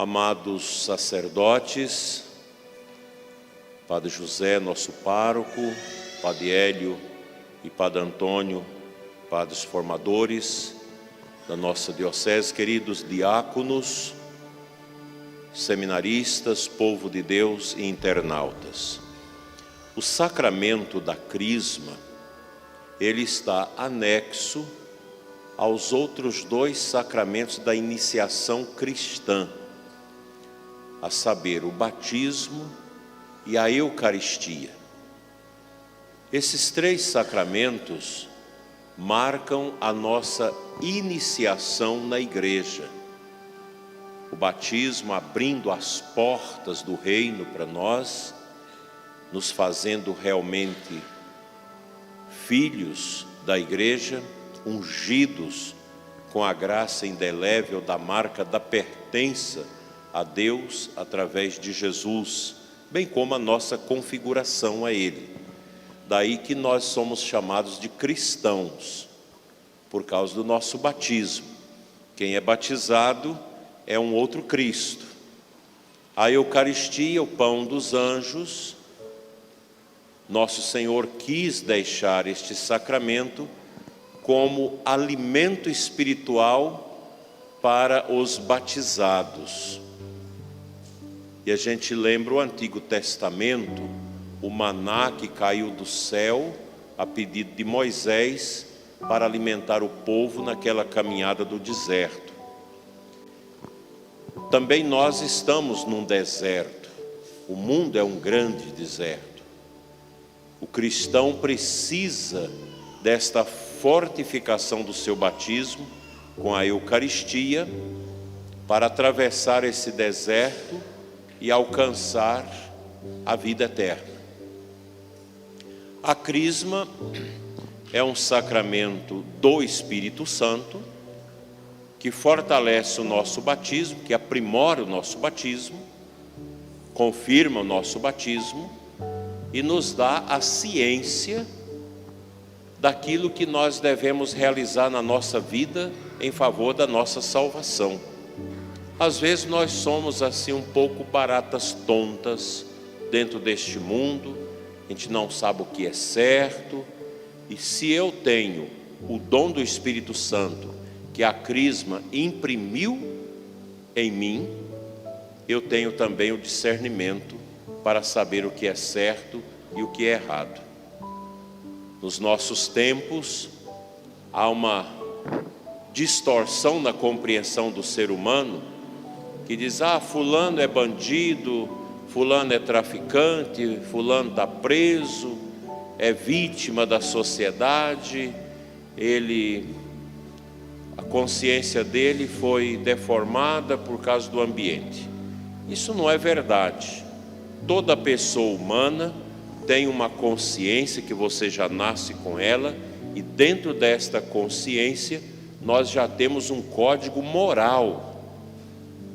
Amados sacerdotes, Padre José, nosso pároco, Padre Hélio e Padre Antônio, padres formadores da nossa diocese, queridos diáconos, seminaristas, povo de Deus e internautas. O sacramento da crisma, ele está anexo aos outros dois sacramentos da iniciação cristã, a saber, o batismo e a Eucaristia. Esses três sacramentos marcam a nossa iniciação na igreja. O batismo abrindo as portas do reino para nós, nos fazendo realmente filhos da igreja, ungidos com a graça indelével da marca da pertença a Deus através de Jesus, bem como a nossa configuração a Ele. Daí que nós somos chamados de cristãos, por causa do nosso batismo. Quem é batizado é um outro Cristo. A Eucaristia, o pão dos anjos, nosso Senhor quis deixar este sacramento como alimento espiritual para os batizados. E a gente lembra o Antigo Testamento, o maná que caiu do céu a pedido de Moisés para alimentar o povo naquela caminhada do deserto. Também nós estamos num deserto. O mundo é um grande deserto. O cristão precisa desta fortificação do seu batismo com a Eucaristia para atravessar esse deserto e alcançar a vida eterna. A crisma é um sacramento do Espírito Santo que fortalece o nosso batismo, que aprimora o nosso batismo, confirma o nosso batismo e nos dá a ciência daquilo que nós devemos realizar na nossa vida em favor da nossa salvação. Às vezes nós somos assim um pouco baratas tontas dentro deste mundo, a gente não sabe o que é certo, e se eu tenho o dom do Espírito Santo, que a crisma imprimiu em mim, eu tenho também o discernimento para saber o que é certo e o que é errado. Nos nossos tempos, há uma distorção na compreensão do ser humano, que diz, fulano é bandido, fulano é traficante, fulano está preso, é vítima da sociedade, a consciência dele foi deformada por causa do ambiente. Isso não é verdade. Toda pessoa humana tem uma consciência que você já nasce com ela, e dentro desta consciência nós já temos um código moral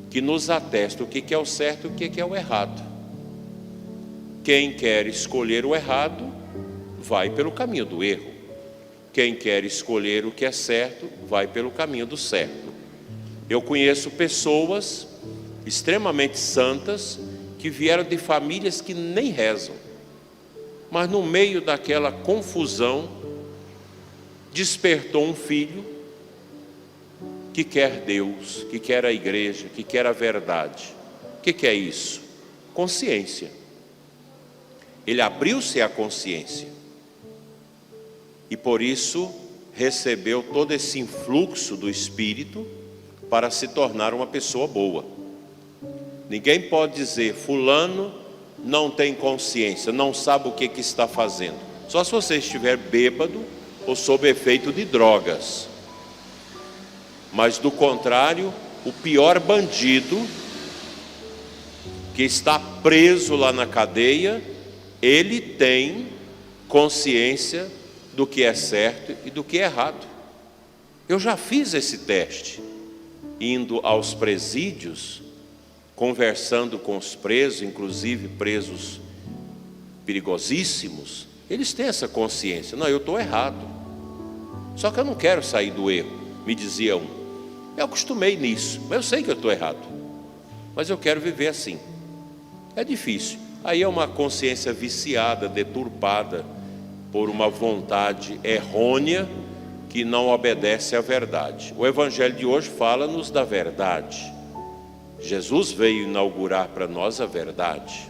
que nos atesta o que é o certo e o que é o errado. Quem quer escolher o errado vai pelo caminho do erro. Quem quer escolher o que é certo vai pelo caminho do certo. Eu conheço pessoas extremamente santas que vieram de famílias que nem rezam, mas no meio daquela confusão despertou um filho que quer Deus, que quer a igreja, que quer a verdade. O que é isso? Consciência. Ele abriu-se à consciência e por isso recebeu todo esse influxo do Espírito para se tornar uma pessoa boa. Ninguém pode dizer, fulano não tem consciência, não sabe o que está fazendo. Só se você estiver bêbado ou sob efeito de drogas. Mas do contrário, o pior bandido que está preso lá na cadeia, ele tem consciência do que é certo e do que é errado. Eu já fiz esse teste, indo aos presídios, conversando com os presos, inclusive presos perigosíssimos. Eles têm essa consciência, não, eu estou errado, só que eu não quero sair do erro, me dizia um. Eu acostumei nisso, mas eu sei que eu estou errado. mas eu quero viver assim. É difícil. Aí é uma consciência viciada, deturpada por uma vontade errônea que não obedece à verdade. O Evangelho de hoje fala-nos da verdade. Jesus veio inaugurar para nós a verdade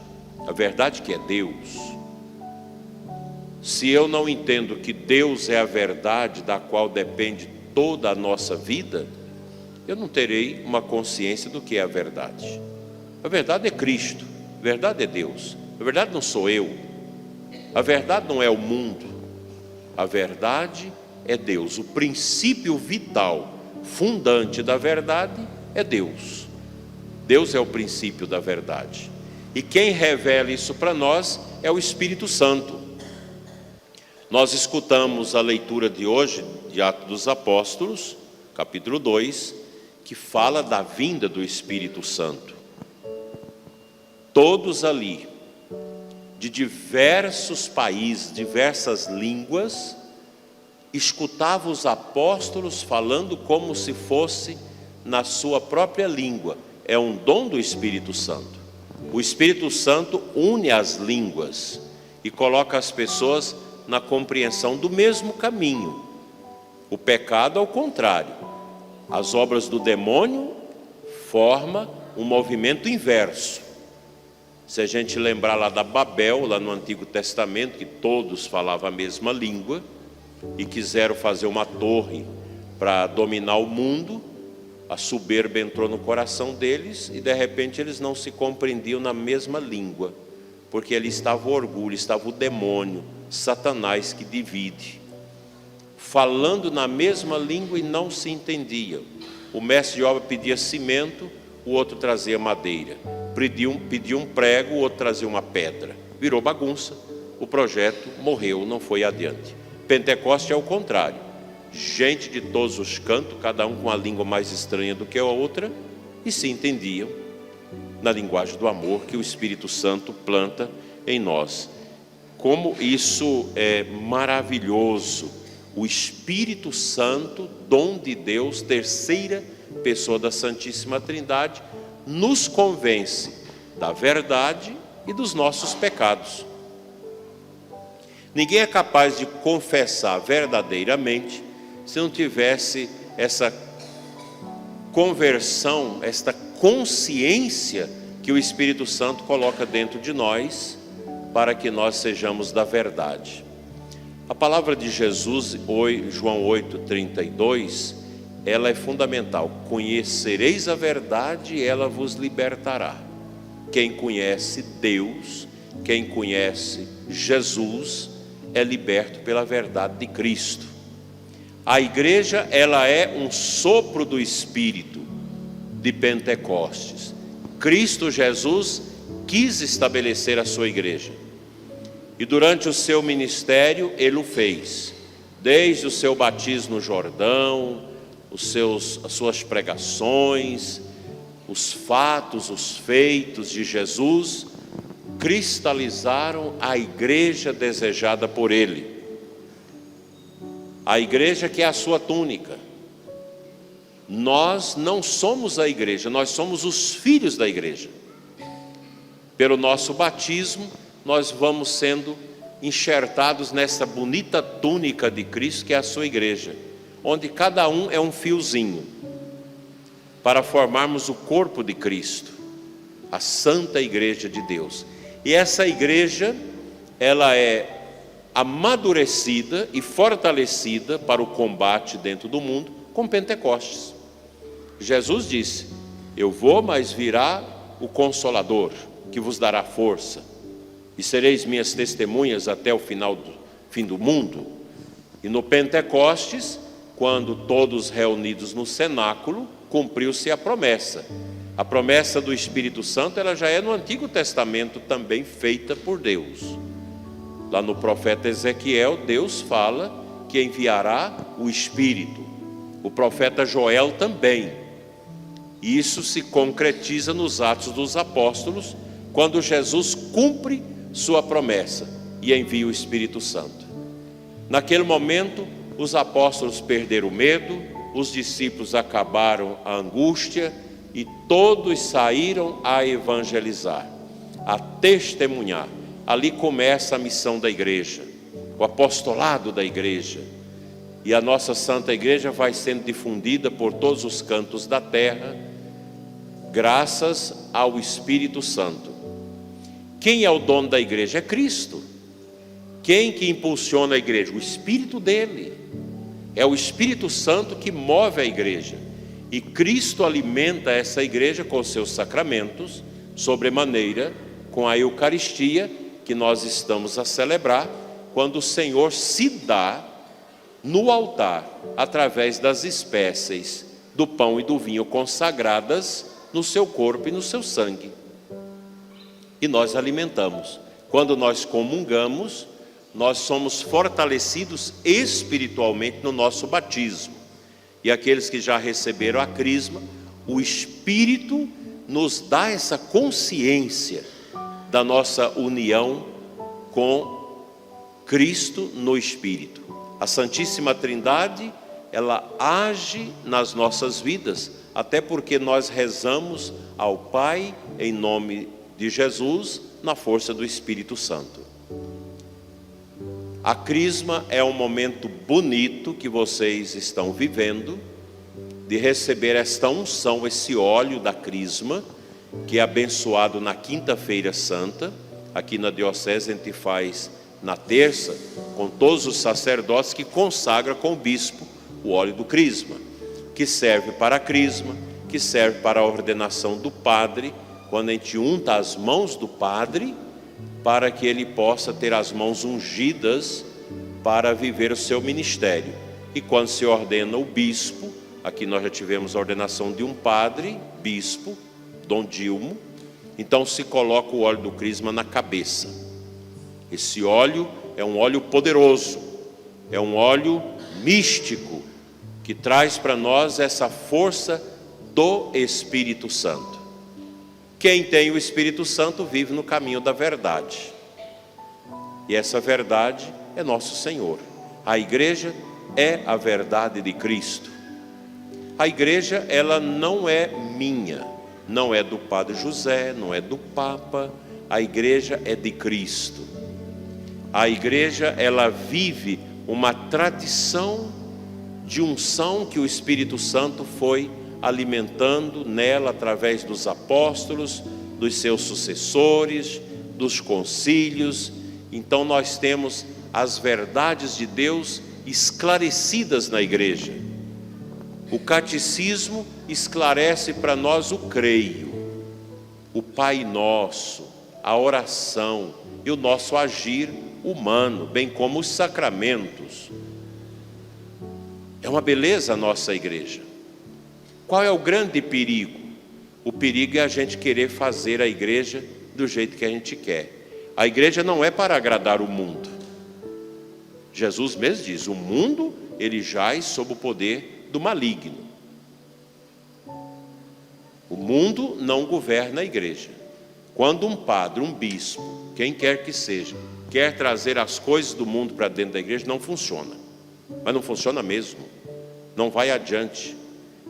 que é Deus. Se eu não entendo que Deus é a verdade da qual depende toda a nossa vida, eu não terei uma consciência do que é a verdade. A verdade é Cristo, a verdade é Deus, a verdade não sou eu, a verdade não é o mundo, a verdade é Deus. O princípio vital, fundante da verdade é Deus. Deus é o princípio da verdade. E quem revela isso para nós é o Espírito Santo. Nós escutamos a leitura de hoje, de Atos dos Apóstolos, capítulo 2, que fala da vinda do Espírito Santo. Todos ali, de diversos países, diversas línguas, escutavam os apóstolos falando como se fosse na sua própria língua. É um dom do Espírito Santo. O Espírito Santo une as línguas e coloca as pessoas na compreensão do mesmo caminho. O pecado, ao contrário, as obras do demônio formam um movimento inverso. Se a gente lembrar lá da Babel, lá no Antigo Testamento, que todos falavam a mesma língua e quiseram fazer uma torre para dominar o mundo, a soberba entrou no coração deles e de repente eles não se compreendiam na mesma língua, porque ali estava o orgulho, estava o demônio, Satanás, que divide, falando na mesma língua e não se entendiam. O mestre de obra pedia cimento, o outro trazia madeira, pedia um prego, o outro trazia uma pedra. Virou bagunça, o projeto morreu, não foi adiante. Pentecoste é o contrário. Gente de todos os cantos, cada um com a língua mais estranha do que a outra, e se entendiam na linguagem do amor que o Espírito Santo planta em nós. Como isso é maravilhoso! O Espírito Santo, dom de Deus, terceira pessoa da Santíssima Trindade, nos convence da verdade e dos nossos pecados. Ninguém é capaz de confessar verdadeiramente se não tivesse essa conversão, esta consciência que o Espírito Santo coloca dentro de nós, para que nós sejamos da verdade. A palavra de Jesus, João 8,32, ela é fundamental. Conhecereis a verdade e ela vos libertará. Quem conhece Deus, quem conhece Jesus, é liberto pela verdade de Cristo. A igreja, ela é um sopro do Espírito de Pentecostes. Cristo Jesus quis estabelecer a sua igreja. E durante o seu ministério, ele o fez. Desde o seu batismo no Jordão, as suas pregações, os fatos, os feitos de Jesus, cristalizaram a igreja desejada por ele. A igreja que é a sua túnica. Nós não somos a igreja, nós somos os filhos da igreja. Pelo nosso batismo, nós vamos sendo enxertados nessa bonita túnica de Cristo, que é a sua igreja, onde cada um é um fiozinho, para formarmos o corpo de Cristo, a santa igreja de Deus. E essa igreja, ela é amadurecida e fortalecida para o combate dentro do mundo com Pentecostes. Jesus disse: eu vou, mas virá o Consolador, que vos dará força, e sereis minhas testemunhas até o fim do mundo. E no Pentecostes, quando todos reunidos no cenáculo, cumpriu-se a promessa. A promessa do Espírito Santo, ela já é no Antigo Testamento também feita por Deus. Lá no profeta Ezequiel, Deus fala que enviará o Espírito. O profeta Joel também. E isso se concretiza nos Atos dos Apóstolos, quando Jesus cumpre sua promessa e envia o Espírito Santo. Naquele momento, os apóstolos perderam o medo, os discípulos acabaram a angústia, e todos saíram a evangelizar, a testemunhar. Ali começa a missão da igreja, o apostolado da igreja. E a nossa Santa Igreja vai sendo difundida por todos os cantos da terra, graças ao Espírito Santo. Quem é o dono da igreja? É Cristo. Quem que impulsiona a igreja? O Espírito dele. É o Espírito Santo que move a igreja. E Cristo alimenta essa igreja com seus sacramentos, sobremaneira com a Eucaristia, que nós estamos a celebrar, quando o Senhor se dá no altar, através das espécies do pão e do vinho consagradas no seu corpo e no seu sangue. E nós alimentamos. Quando nós comungamos, nós somos fortalecidos espiritualmente no nosso batismo. E aqueles que já receberam a crisma, o Espírito nos dá essa consciência da nossa união com Cristo no Espírito. A Santíssima Trindade, ela age nas nossas vidas, até porque nós rezamos ao Pai em nome de Jesus, na força do Espírito Santo. A crisma é um momento bonito que vocês estão vivendo, de receber esta unção, esse óleo da crisma, que é abençoado na quinta-feira santa. Aqui na diocese a gente faz na terça, com todos os sacerdotes, que consagra com o bispo o óleo do crisma, que serve para a crisma, que serve para a ordenação do padre, quando a gente unta as mãos do padre, para que ele possa ter as mãos ungidas para viver o seu ministério. E quando se ordena o bispo, aqui nós já tivemos a ordenação de um padre, bispo, Dom Dilmo, então se coloca o óleo do crisma na cabeça. Esse óleo é um óleo poderoso, é um óleo místico, que traz para nós essa força do Espírito Santo. Quem tem o Espírito Santo vive no caminho da verdade. E essa verdade é nosso Senhor. A igreja é a verdade de Cristo. A igreja, ela não é minha, não é do Padre José, não é do Papa. A igreja é de Cristo. A igreja, ela vive uma tradição de unção que o Espírito Santo foi alimentando nela através dos apóstolos, dos seus sucessores, dos concílios. Então nós temos as verdades de Deus esclarecidas na igreja. O catecismo esclarece para nós o creio, o Pai Nosso, a oração e o nosso agir humano, bem como os sacramentos. É uma beleza a nossa igreja. Qual é o grande perigo? O perigo é a gente querer fazer a igreja do jeito que a gente quer. A igreja não é para agradar o mundo. Jesus mesmo diz, o mundo, ele jaz sob o poder do maligno. O mundo não governa a igreja. Quando um padre, um bispo, quem quer que seja, quer trazer as coisas do mundo para dentro da igreja, não funciona. Mas não funciona mesmo. Não vai adiante.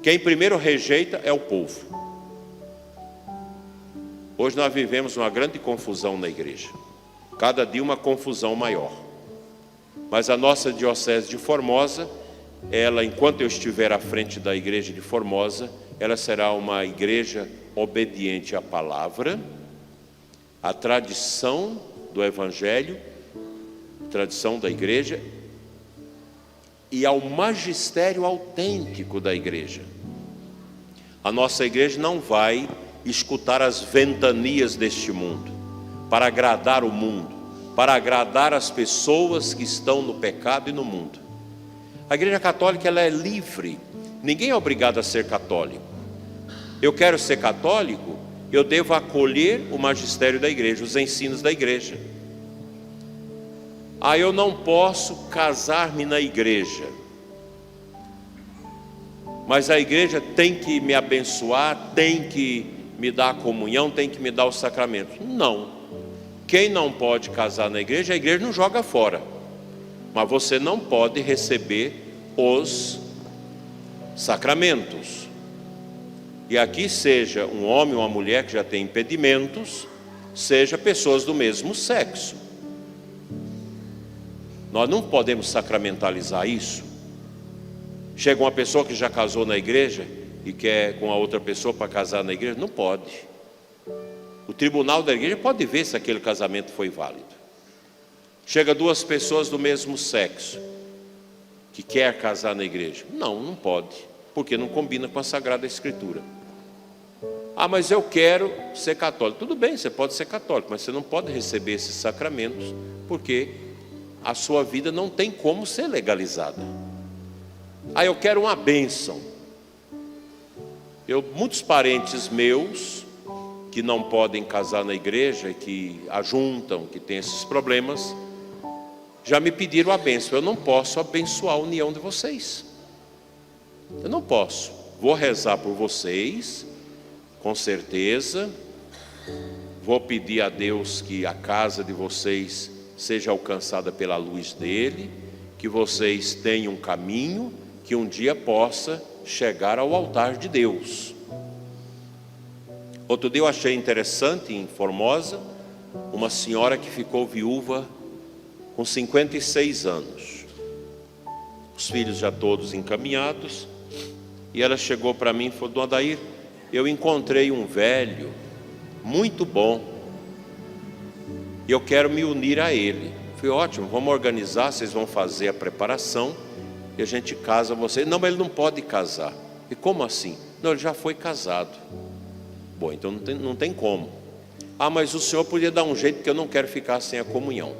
Quem primeiro rejeita é o povo. Hoje nós vivemos uma grande confusão na igreja. Cada dia uma confusão maior. Mas a nossa diocese de Formosa, ela, enquanto eu estiver à frente da igreja de Formosa, ela será uma igreja obediente à palavra, à tradição do Evangelho, tradição da igreja, e ao magistério autêntico da igreja. A nossa igreja não vai escutar as ventanias deste mundo, para agradar o mundo, para agradar as pessoas que estão no pecado e no mundo. A igreja católica, ela é livre, ninguém é obrigado a ser católico. Eu quero ser católico, eu devo acolher o magistério da igreja, os ensinos da igreja. Eu não posso casar-me na igreja, mas a igreja tem que me abençoar, tem que me dar a comunhão, tem que me dar os sacramentos. Não. Quem não pode casar na igreja, a igreja não joga fora. Mas você não pode receber os sacramentos. E aqui seja um homem ou uma mulher que já tem impedimentos, seja pessoas do mesmo sexo. Nós não podemos sacramentalizar isso. Chega uma pessoa que já casou na igreja e quer com a outra pessoa para casar na igreja, não pode. O tribunal da igreja pode ver se aquele casamento foi válido. Chega duas pessoas do mesmo sexo que quer casar na igreja, não pode, porque não combina com a Sagrada Escritura. Ah, mas eu quero ser católico. Tudo bem, você pode ser católico, mas você não pode receber esses sacramentos, porque a sua vida não tem como ser legalizada. Ah, eu quero uma bênção. Muitos parentes meus que não podem casar na igreja, que ajuntam, que têm esses problemas, já me pediram a bênção. Eu não posso abençoar a união de vocês. Eu não posso. Vou rezar por vocês, com certeza. Vou pedir a Deus que a casa de vocês seja alcançada pela luz dele, que vocês tenham um caminho que um dia possa chegar ao altar de Deus. Outro dia eu achei interessante, em Formosa, uma senhora que ficou viúva com 56 anos, os filhos já todos encaminhados, e ela chegou para mim e falou: Dona Adair, eu encontrei um velho muito bom e eu quero me unir a ele. Falei: ótimo, vamos organizar, vocês vão fazer a preparação e a gente casa você. Não, mas ele não pode casar. E como assim? Não, ele já foi casado. Bom, então não tem como. Ah, mas o senhor podia dar um jeito, porque eu não quero ficar sem a comunhão.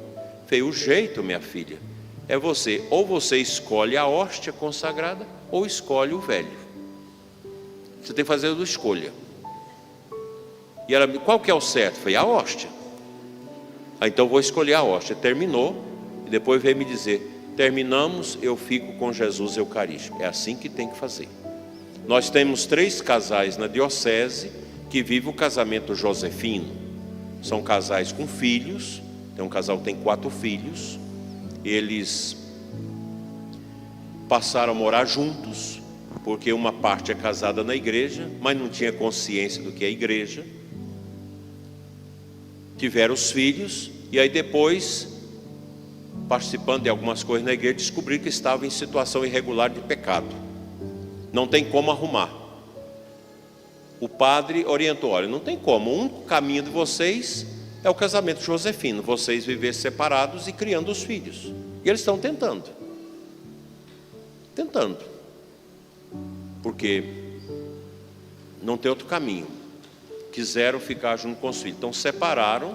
Falei: o jeito, minha filha, é você, ou você escolhe a hóstia consagrada, ou escolhe o velho. Você tem que fazer a escolha. E ela: qual que é o certo? Falei: a hóstia. Ah, então vou escolher a hóstia. Terminou, e depois veio me dizer: terminamos, eu fico com Jesus Eucarístico. É assim que tem que fazer. Nós temos 3 casais na diocese que vivem o casamento josefino. São casais com filhos. Tem um casal que tem 4 filhos. Eles passaram a morar juntos, porque uma parte é casada na igreja, mas não tinha consciência do que é igreja. Tiveram os filhos, e aí depois, participando de algumas coisas na igreja, descobriram que estavam em situação irregular de pecado. Não tem como arrumar. O padre orientou: olha, não tem como, o único caminho de vocês é o casamento josefino, vocês viver separados e criando os filhos. E eles estão tentando, porque não tem outro caminho. Quiseram ficar junto com os filhos, então separaram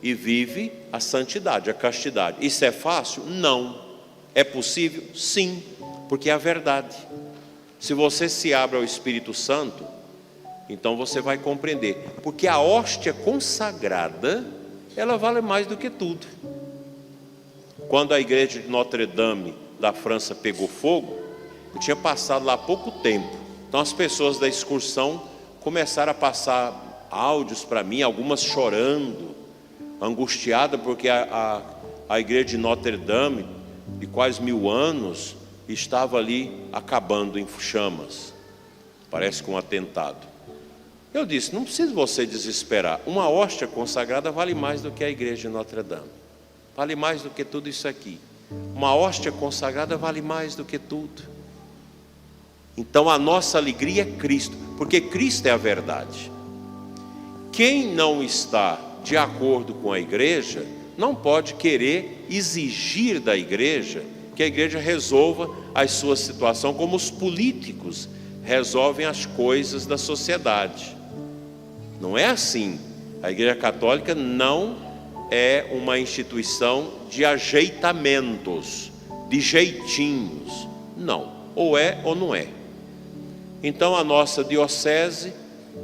e vive a santidade, a castidade. Isso é fácil? Não. É possível? Sim, porque é a verdade. Se você se abre ao Espírito Santo, então você vai compreender, porque a hóstia consagrada, ela vale mais do que tudo. Quando a igreja de Notre-Dame da França pegou fogo, eu tinha passado lá há pouco tempo, então as pessoas da excursão começaram a passar áudios para mim, algumas chorando, angustiada, porque a igreja de Notre-Dame, de quase 1000 anos, estava ali acabando em chamas, parece que um atentado. Eu disse: não precisa você desesperar, uma hóstia consagrada vale mais do que a igreja de Notre-Dame, vale mais do que tudo isso aqui. Uma hóstia consagrada vale mais do que tudo. Então a nossa alegria é Cristo, porque Cristo é a verdade. Quem não está de acordo com a igreja não pode querer exigir da igreja que a igreja resolva as suas situações, como os políticos resolvem as coisas da sociedade. Não é assim. A Igreja Católica não é uma instituição de ajeitamentos, de jeitinhos. Não, ou é ou não é. Então a nossa diocese,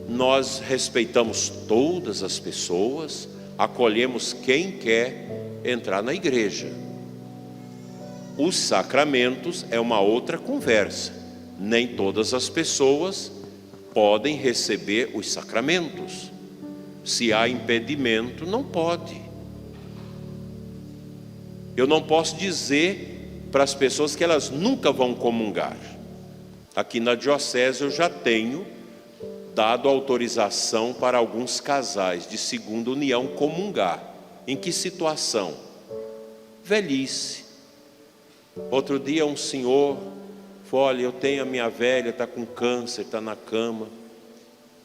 nós respeitamos todas as pessoas, acolhemos quem quer entrar na igreja. Os sacramentos é uma outra conversa. Nem todas as pessoas podem receber os sacramentos. Se há impedimento, não pode. Eu não posso dizer para as pessoas que elas nunca vão comungar. Aqui na diocese eu já tenho dado autorização para alguns casais de segunda união comungar. Em que situação? Velhice. Outro dia um senhor falou: olha, eu tenho a minha velha, está com câncer, está na cama,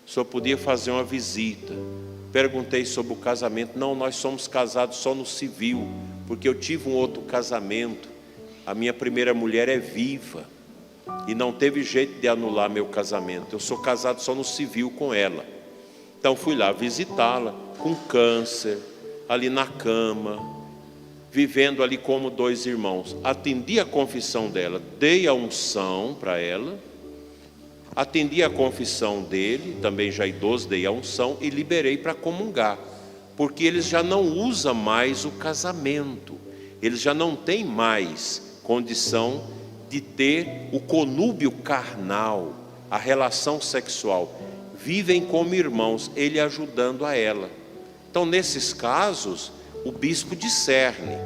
o senhor podia fazer uma visita. Perguntei sobre o casamento. Não, nós somos casados só no civil, porque eu tive um outro casamento, a minha primeira mulher é viva, e não teve jeito de anular meu casamento, eu sou casado só no civil com ela. Então fui lá visitá-la, com câncer, ali na cama, vivendo ali como dois irmãos. Atendi a confissão dela, dei a unção para ela, atendi a confissão dele, também já idoso, dei a unção e liberei para comungar, porque eles já não usam mais o casamento, eles já não têm mais condição de ter o conúbio carnal, a relação sexual, vivem como irmãos, ele ajudando a ela. Então nesses casos o bispo discerne,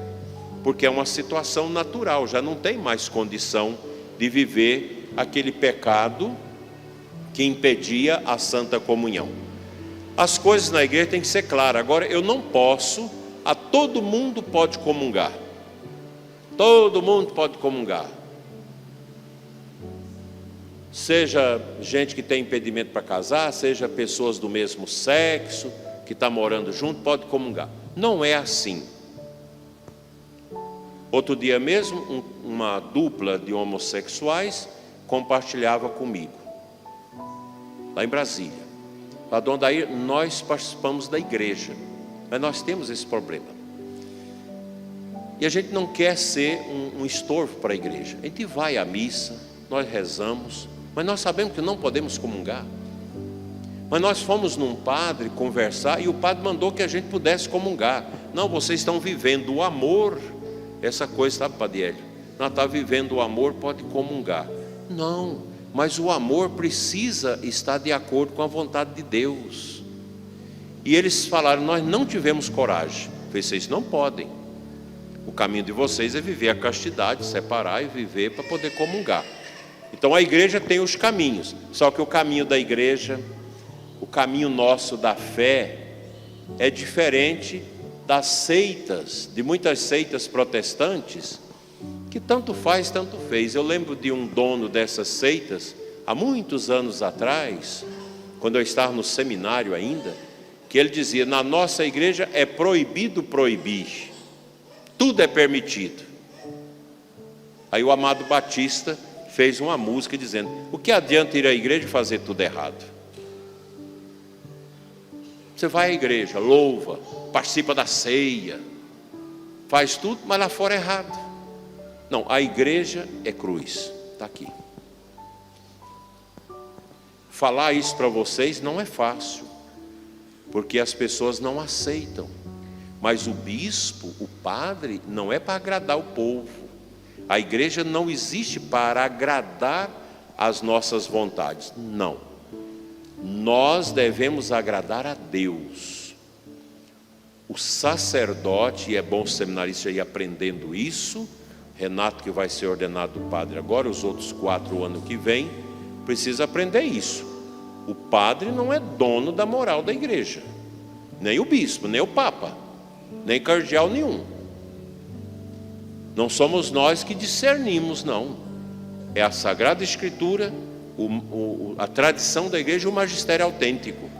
porque é uma situação natural, já não tem mais condição de viver aquele pecado que impedia a santa comunhão. As coisas na igreja têm que ser claras. Agora, eu não posso, a todo mundo pode comungar, todo mundo pode comungar, seja gente que tem impedimento para casar, seja pessoas do mesmo sexo, que está morando junto, pode comungar. Não é assim. Outro dia mesmo, uma dupla de homossexuais compartilhava comigo, lá em Brasília. Lá de onde aí nós participamos da igreja, mas nós temos esse problema. E a gente não quer ser um estorvo para a igreja. A gente vai à missa, nós rezamos, mas nós sabemos que não podemos comungar. Mas nós fomos num padre conversar e o padre mandou que a gente pudesse comungar. Não, vocês estão vivendo o amor, essa coisa, sabe, Padre Hélio? Não está vivendo o amor, pode comungar. Não, mas o amor precisa estar de acordo com a vontade de Deus. E eles falaram: nós não tivemos coragem. Vocês não podem. O caminho de vocês é viver a castidade, separar e viver para poder comungar. Então a igreja tem os caminhos, só que o caminho da igreja, o caminho nosso da fé, é diferente das seitas, de muitas seitas protestantes, que tanto faz, tanto fez. Eu lembro de um dono dessas seitas, há muitos anos atrás, quando eu estava no seminário ainda, que ele dizia: na nossa igreja é proibido proibir, tudo é permitido. Aí o Amado Batista fez uma música dizendo: o que adianta ir à igreja e fazer tudo errado? Você vai à igreja, louva, participa da ceia, faz tudo, mas lá fora é errado. Não, a igreja é cruz, está aqui. Falar isso para vocês não é fácil, porque as pessoas não aceitam. Mas o bispo, o padre, não é para agradar o povo. A igreja não existe para agradar as nossas vontades, não. Nós devemos agradar a Deus. O sacerdote, e é bom o seminarista ir aprendendo isso, Renato, que vai ser ordenado padre agora, os outros 4 anos que vem, precisa aprender isso. O padre não é dono da moral da igreja, nem o bispo, nem o papa, nem cardeal nenhum. Não somos nós que discernimos, não. É a Sagrada Escritura, a tradição da igreja e o magistério autêntico.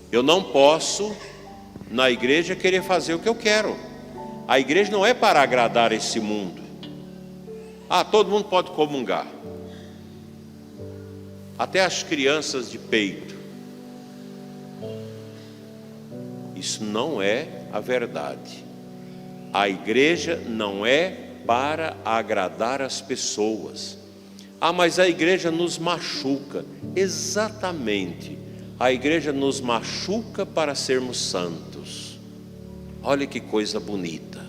Eu não posso, na igreja, querer fazer o que eu quero. A igreja não é para agradar esse mundo. Ah, todo mundo pode comungar, até as crianças de peito. Isso não é a verdade. A igreja não é para agradar as pessoas. Ah, mas a igreja nos machuca. Exatamente. A igreja nos machuca para sermos santos. Olha que coisa bonita.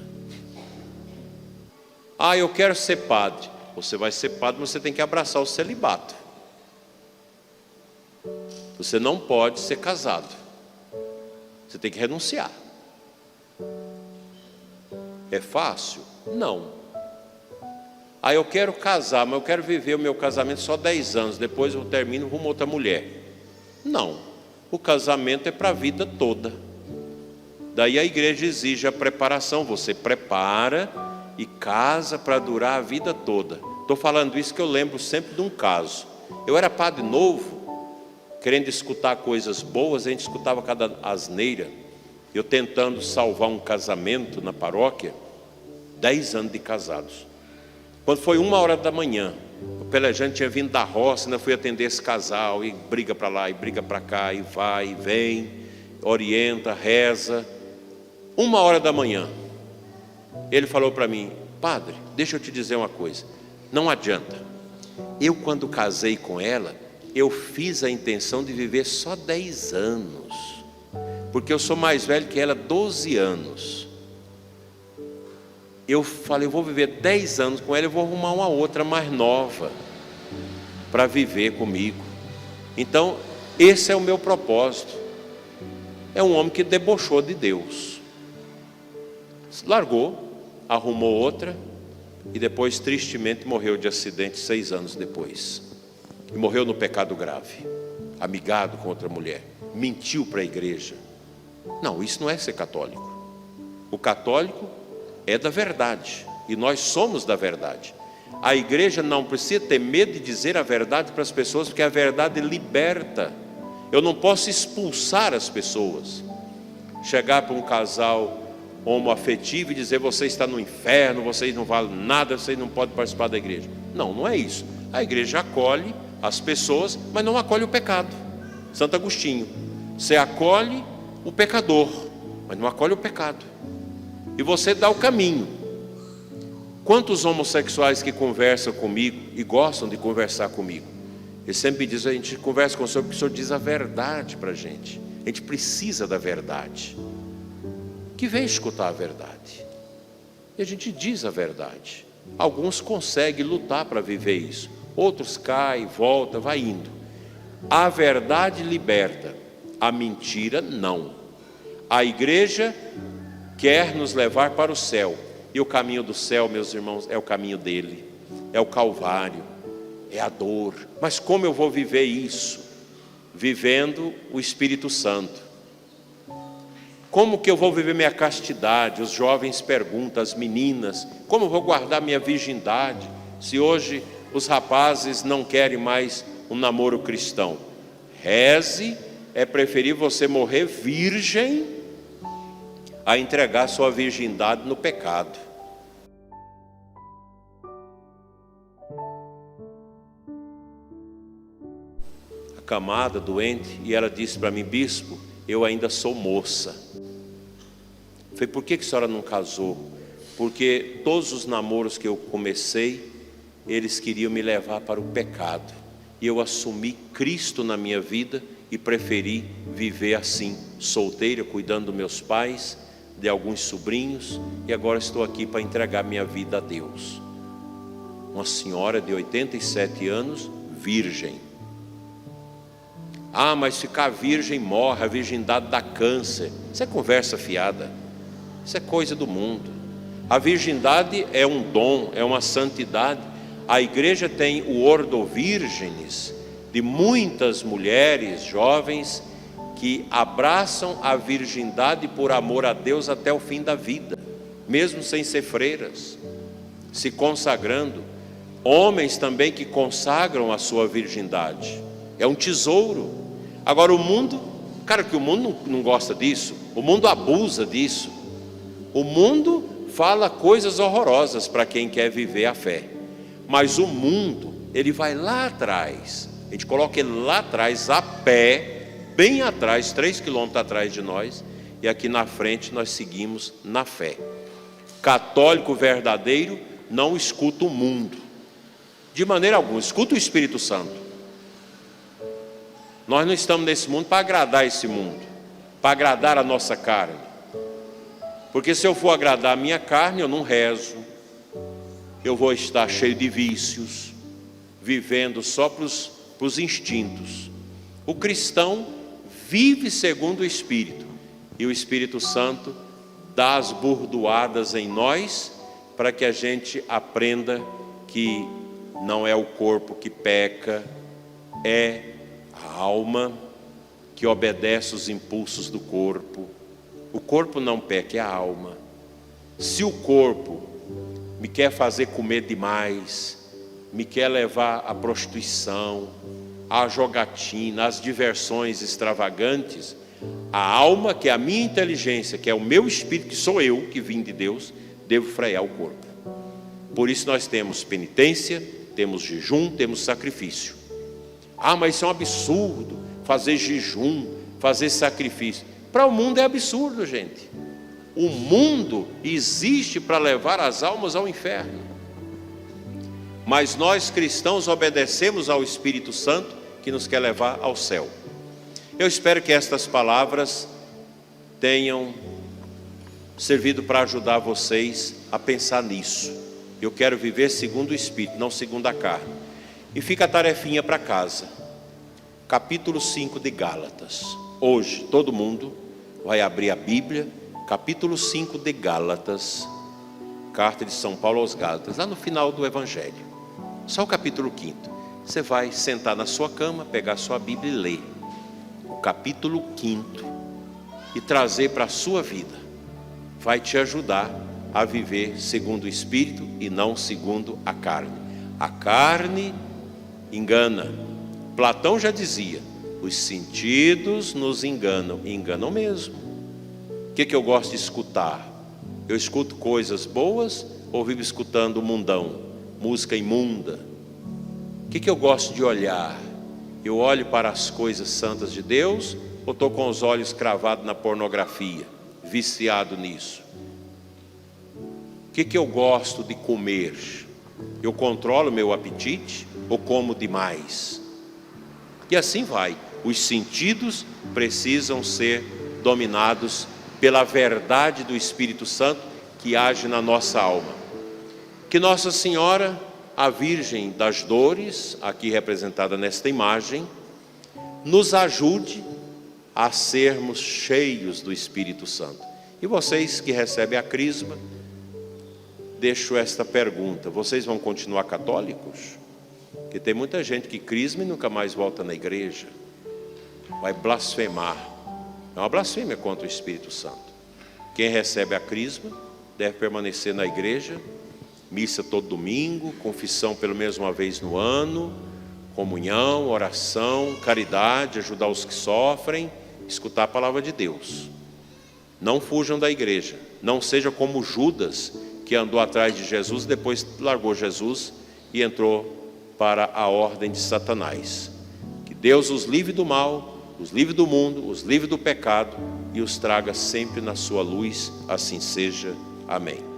Ah, eu quero ser padre. Você vai ser padre, mas você tem que abraçar o celibato. Você não pode ser casado. Você tem que renunciar. É fácil? Não. Aí eu quero casar, mas eu quero viver o meu casamento só 10 anos, depois eu termino rumo a outra mulher. Não, o casamento é para a vida toda. Daí a igreja exige a preparação, você prepara e casa para durar a vida toda. Estou falando isso que eu lembro sempre de um caso. Eu era padre novo, querendo escutar coisas boas, a gente escutava cada asneira. Eu tentando salvar um casamento na paróquia, 10 anos de casados. Quando foi 1h da manhã, o pelejante tinha vindo da roça, ainda fui atender esse casal, e briga para lá, e briga para cá, e vai, e vem, orienta, reza. 1h da manhã, ele falou para mim: padre, deixa eu te dizer uma coisa, não adianta, eu quando casei com ela, eu fiz a intenção de viver só 10 anos, porque eu sou mais velho que ela 12 anos. Eu falei, eu vou viver 10 anos com ela, eu vou arrumar uma outra mais nova para viver comigo. Então, esse é o meu propósito. É um homem que debochou de Deus. Largou, arrumou outra e depois tristemente morreu de acidente 6 anos depois. E morreu no pecado grave, amigado com outra mulher, mentiu para a igreja. Não, isso não é ser católico. O católico é da verdade, e nós somos da verdade. A igreja não precisa ter medo de dizer a verdade para as pessoas, porque a verdade liberta. Eu não posso expulsar as pessoas, chegar para um casal homoafetivo e dizer: você está no inferno, vocês não valem nada, vocês não podem participar da igreja. Não, não é isso. A igreja acolhe as pessoas, mas não acolhe o pecado. Santo Agostinho: você acolhe o pecador, mas não acolhe o pecado. E você dá o caminho. Quantos homossexuais que conversam comigo e gostam de conversar comigo, eles sempre dizem: a gente conversa com o senhor porque o senhor diz a verdade para a gente. A gente precisa da verdade. Que vem escutar a verdade. E a gente diz a verdade. Alguns conseguem lutar para viver isso, outros caem, voltam, vai indo. A verdade liberta, a mentira não. A igreja quer nos levar para o céu, e o caminho do céu, meus irmãos, é o caminho dele, é o Calvário, é a dor. Mas como eu vou viver isso? Vivendo o Espírito Santo. Como que eu vou viver minha castidade? Os jovens perguntam, as meninas: como eu vou guardar minha virgindade, se hoje os rapazes não querem mais um namoro cristão? Reze, é preferível você morrer virgem a entregar sua virgindade no pecado. Acamada, doente, e ela disse para mim: bispo, eu ainda sou moça. Eu falei: por que a senhora não casou? Porque todos os namoros que eu comecei, eles queriam me levar para o pecado, e eu assumi Cristo na minha vida e preferi viver assim, solteira, cuidando dos meus pais, de alguns sobrinhos, e agora estou aqui para entregar minha vida a Deus. Uma senhora de 87 anos, virgem. Ah, mas ficar virgem morre, a virgindade dá câncer. Isso é conversa fiada, isso é coisa do mundo. A virgindade é um dom, é uma santidade. A igreja tem o ordo virgenes, de muitas mulheres jovens que abraçam a virgindade por amor a Deus até o fim da vida, mesmo sem ser freiras, se consagrando. Homens também que consagram a sua virgindade, é um tesouro. Agora o mundo, cara, que o mundo não gosta disso, o mundo abusa disso, o mundo fala coisas horrorosas para quem quer viver a fé, mas o mundo, ele vai lá atrás, a gente coloca ele lá atrás, a pé, bem atrás, 3 quilômetros atrás de nós, e aqui na frente nós seguimos na fé. Católico verdadeiro não escuta o mundo, de maneira alguma, escuta o Espírito Santo. Nós não estamos nesse mundo para agradar esse mundo, para agradar a nossa carne, porque se eu for agradar a minha carne, eu não rezo, eu vou estar cheio de vícios, vivendo só para os instintos. O cristão vive segundo o Espírito, e o Espírito Santo dá as burdoadas em nós, para que a gente aprenda que não é o corpo que peca, é a alma que obedece os impulsos do corpo. O corpo não peca, é a alma. Se o corpo me quer fazer comer demais, me quer levar à prostituição, à jogatina, às diversões extravagantes, a alma, que é a minha inteligência, que é o meu espírito, que sou eu, que vim de Deus, devo frear o corpo. Por isso nós temos penitência, temos jejum, temos sacrifício. Ah, mas isso é um absurdo, fazer jejum, fazer sacrifício. Para o mundo é absurdo, gente. O mundo existe para levar as almas ao inferno. Mas nós cristãos obedecemos ao Espírito Santo, que nos quer levar ao céu. Eu espero que estas palavras tenham servido para ajudar vocês a pensar nisso. Eu quero viver segundo o Espírito, não segundo a carne. E fica a tarefinha para casa. Capítulo 5 de Gálatas. Hoje, todo mundo vai abrir a Bíblia, capítulo 5 de Gálatas, carta de São Paulo aos Gálatas, lá no final do Evangelho. Só o capítulo 5. Você vai sentar na sua cama, pegar a sua Bíblia e ler o capítulo 5 e trazer para a sua vida. Vai te ajudar a viver segundo o Espírito e não segundo a carne. A carne engana. Platão já dizia: os sentidos nos enganam, e enganam mesmo. O que eu gosto de escutar? Eu escuto coisas boas ou vivo escutando o mundão, música imunda? O que eu gosto de olhar? Eu olho para as coisas santas de Deus ou estou com os olhos cravados na pornografia, viciado nisso? O que eu gosto de comer? Eu controlo meu apetite ou como demais? E assim vai. Os sentidos precisam ser dominados pela verdade do Espírito Santo que age na nossa alma. Que Nossa Senhora, a Virgem das Dores, aqui representada nesta imagem, nos ajude a sermos cheios do Espírito Santo. E vocês que recebem a crisma, deixo esta pergunta: vocês vão continuar católicos? Porque tem muita gente que crisma e nunca mais volta na igreja. Vai blasfemar. É uma blasfêmia contra o Espírito Santo. Quem recebe a crisma deve permanecer na igreja, missa todo domingo, confissão pelo menos uma vez no ano, comunhão, oração, caridade, ajudar os que sofrem, escutar a palavra de Deus. Não fujam da igreja. Não seja como Judas, que andou atrás de Jesus, depois largou Jesus e entrou para a ordem de Satanás. Que Deus os livre do mal, os livre do mundo, os livre do pecado e os traga sempre na sua luz. Assim seja. Amém.